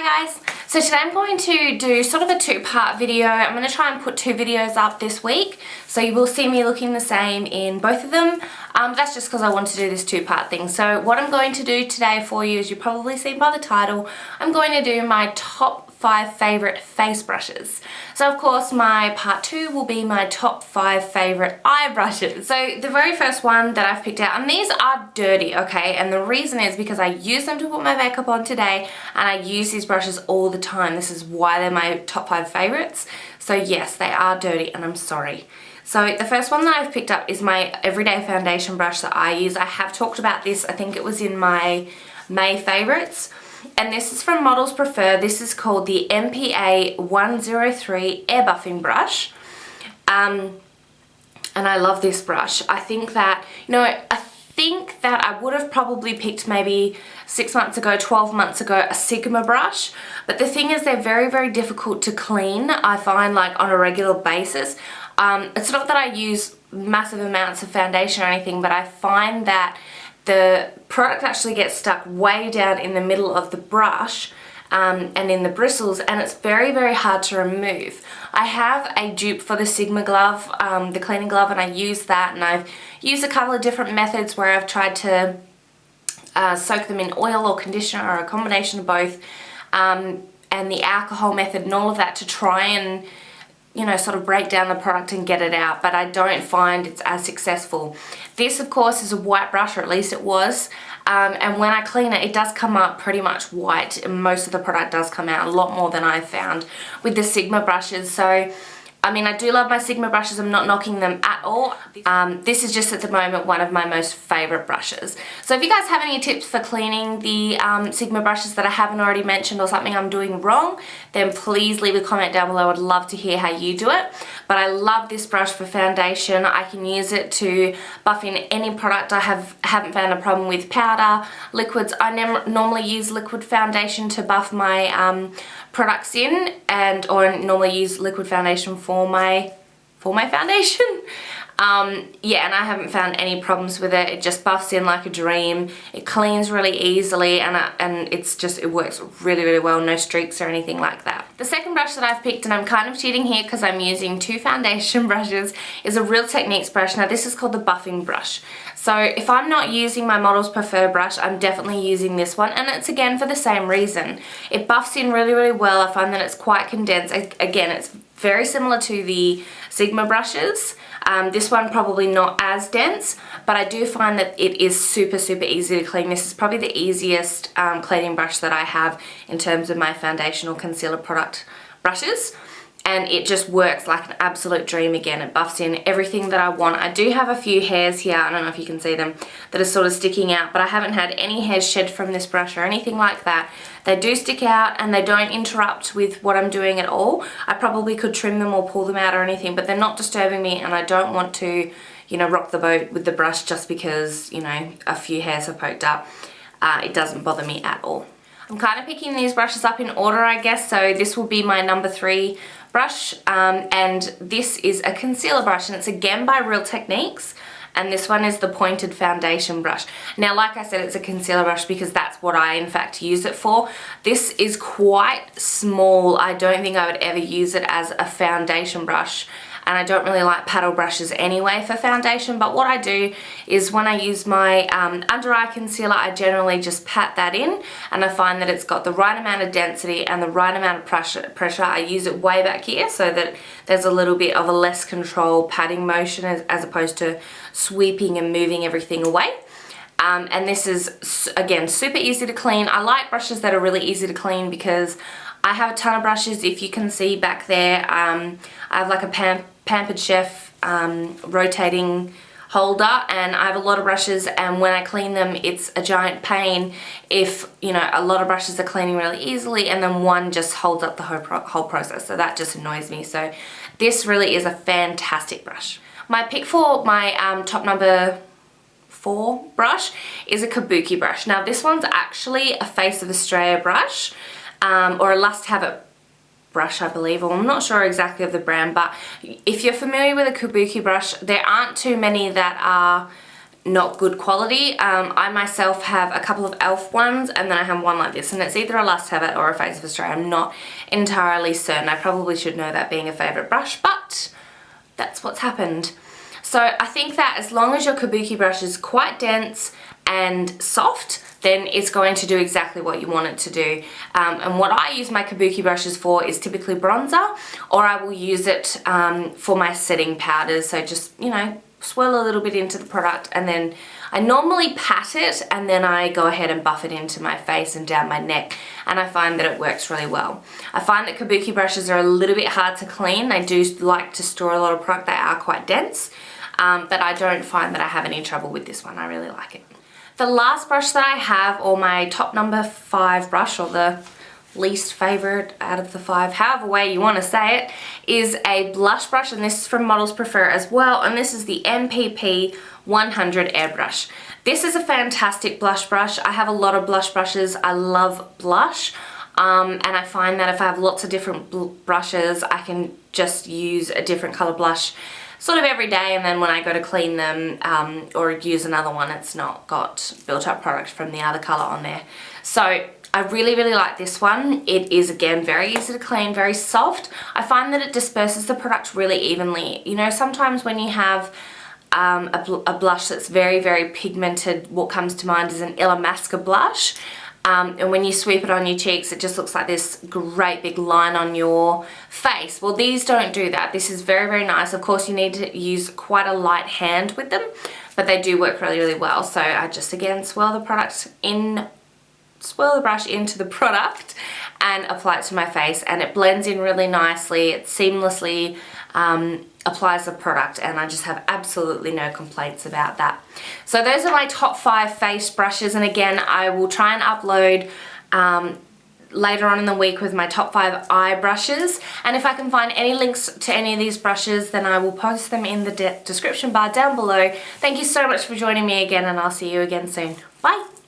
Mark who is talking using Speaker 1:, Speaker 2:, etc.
Speaker 1: Hi guys! So today I'm going to do sort of a two-part video. I'm going to try and put two videos up this week, so you will see me looking the same in both of them. That's just because I want to do this two-part thing. So what I'm going to do today for you, as you've probably seen by the title, I'm going to do my top 5 favourite face brushes. So of course my part 2 will be my top 5 favourite eye brushes. So the very first one that I've picked out, and these are dirty, okay, and the reason is because I use them to put my makeup on today and I use these brushes all the time. This is why they're my top 5 favourites. So yes, they are dirty and I'm sorry. So the first one that I've picked up is my everyday foundation brush that I use. I have talked about this, I think it was in my May favourites. And this is from Models Prefer. This is called the MPA 103 Air Buffing Brush. And I love this brush. I think that, I would have probably picked maybe 6 months ago, 12 months ago, a Sigma brush. But the thing is, they're very, very difficult to clean, I find, like on a regular basis. It's not that I use massive amounts of foundation or anything, but I find that the product actually gets stuck way down in the middle of the brush and in the bristles, and it's very, very hard to remove. I have a dupe for the Sigma glove, the cleaning glove, and I use that, and I've used a couple of different methods where I've tried to soak them in oil or conditioner or a combination of both, and the alcohol method and all of that to try and sort of break down the product and get it out, but I don't find it's as successful. This, of course, is a white brush, or at least it was, and when I clean it, it does come up pretty much white, and most of the product does come out, a lot more than I've found with the Sigma brushes. So I mean, I do love my Sigma brushes, I'm not knocking them at all. This is just at the moment one of my most favourite brushes. So if you guys have any tips for cleaning the Sigma brushes that I haven't already mentioned, or something I'm doing wrong, then please leave a comment down below. I'd love to hear how you do it. But I love this brush for foundation. I can use it to buff in any product. I haven't found a problem with powder, liquids. I normally use liquid foundation to buff my products in, or normally use liquid foundation for my foundation. Yeah, and I haven't found any problems with it. It just buffs in like a dream. It cleans really easily, and it works really, really well. No streaks or anything like that. The second brush that I've picked, and I'm kind of cheating here because I'm using 2 foundation brushes, is a Real Techniques brush. Now this is called the buffing brush. So if I'm not using my Models Prefer brush, I'm definitely using this one, and it's again for the same reason. It buffs in really, really well. I find that it's quite condensed. Again, it's very similar to the Sigma brushes. This one probably not as dense, but I do find that it is super, super easy to clean. This is probably the easiest cleaning brush that I have in terms of my foundation or concealer product brushes. And it just works like an absolute dream. Again, it buffs in everything that I want. I do have a few hairs here, I don't know if you can see them, that are sort of sticking out, but I haven't had any hairs shed from this brush or anything like that. They do stick out and they don't interrupt with what I'm doing at all. I probably could trim them or pull them out or anything, but they're not disturbing me, and I don't want to, rock the boat with the brush just because, a few hairs have poked up. It doesn't bother me at all. I'm kind of picking these brushes up in order, I guess, so this will be my number 3 brush, and this is a concealer brush, and it's again by Real Techniques, and this one is the pointed foundation brush. Now, like I said, it's a concealer brush because that's what I in fact use it for. This is quite small. I don't think I would ever use it as a foundation brush, and I don't really like paddle brushes anyway for foundation, but what I do is when I use my under eye concealer, I generally just pat that in, and I find that it's got the right amount of density and the right amount of pressure. I use it way back here so that there's a little bit of a less controlled patting motion as opposed to sweeping and moving everything away. And this is, again, super easy to clean. I like brushes that are really easy to clean because I have a ton of brushes. If you can see back there, I have like a Pampered Chef rotating holder, and I have a lot of brushes, and when I clean them, it's a giant pain if, a lot of brushes are cleaning really easily and then one just holds up the whole process. So that just annoys me. So this really is a fantastic brush. My pick for my top number 4 brush is a Kabuki brush. Now this one's actually a Face of Australia brush, or a Lust Have It brush, I believe, or I'm not sure exactly of the brand, but if you're familiar with a Kabuki brush, there aren't too many that are not good quality. I myself have a couple of e.l.f. ones, and then I have one like this, and it's either a Lust Have It or a Face of Australia. I'm not entirely certain. I probably should know that being a favourite brush, but that's what's happened. So I think that as long as your Kabuki brush is quite dense and soft, then it's going to do exactly what you want it to do. And what I use my Kabuki brushes for is typically bronzer, or I will use it for my setting powders. So just, you know, swirl a little bit into the product, and then I normally pat it, and then I go ahead and buff it into my face and down my neck, and I find that it works really well. I find that Kabuki brushes are a little bit hard to clean. They do like to store a lot of product. They are quite dense, but I don't find that I have any trouble with this one. I really like it. The last brush that I have, or my top number 5 brush, or the least favorite out of the 5, however way you want to say it, is a blush brush, and this is from Models Prefer as well, and this is the MPP 100 airbrush. This is a fantastic blush brush. I have a lot of blush brushes. I love blush, and I find that if I have lots of different brushes, I can just use a different color blush sort of every day, and then when I go to clean them or use another one, it's not got built up product from the other color on there. So I really, really like this one. It is, again, very easy to clean, very soft. I find that it disperses the product really evenly. You know, sometimes when you have a blush that's very, very pigmented, what comes to mind is an Illamasqua blush. And when you sweep it on your cheeks, it just looks like this great big line on your face. Well, these don't do that. This is very, very nice. Of course, you need to use quite a light hand with them, but they do work really, really well. So I just, again, swirl the brush into the product and apply it to my face, and it blends in really nicely. It seamlessly applies the product, and I just have absolutely no complaints about that. So those are my top 5 face brushes, and again, I will try and upload later on in the week with my top 5 eye brushes, and if I can find any links to any of these brushes, then I will post them in the description bar down below. Thank you so much for joining me again, and I'll see you again soon. Bye!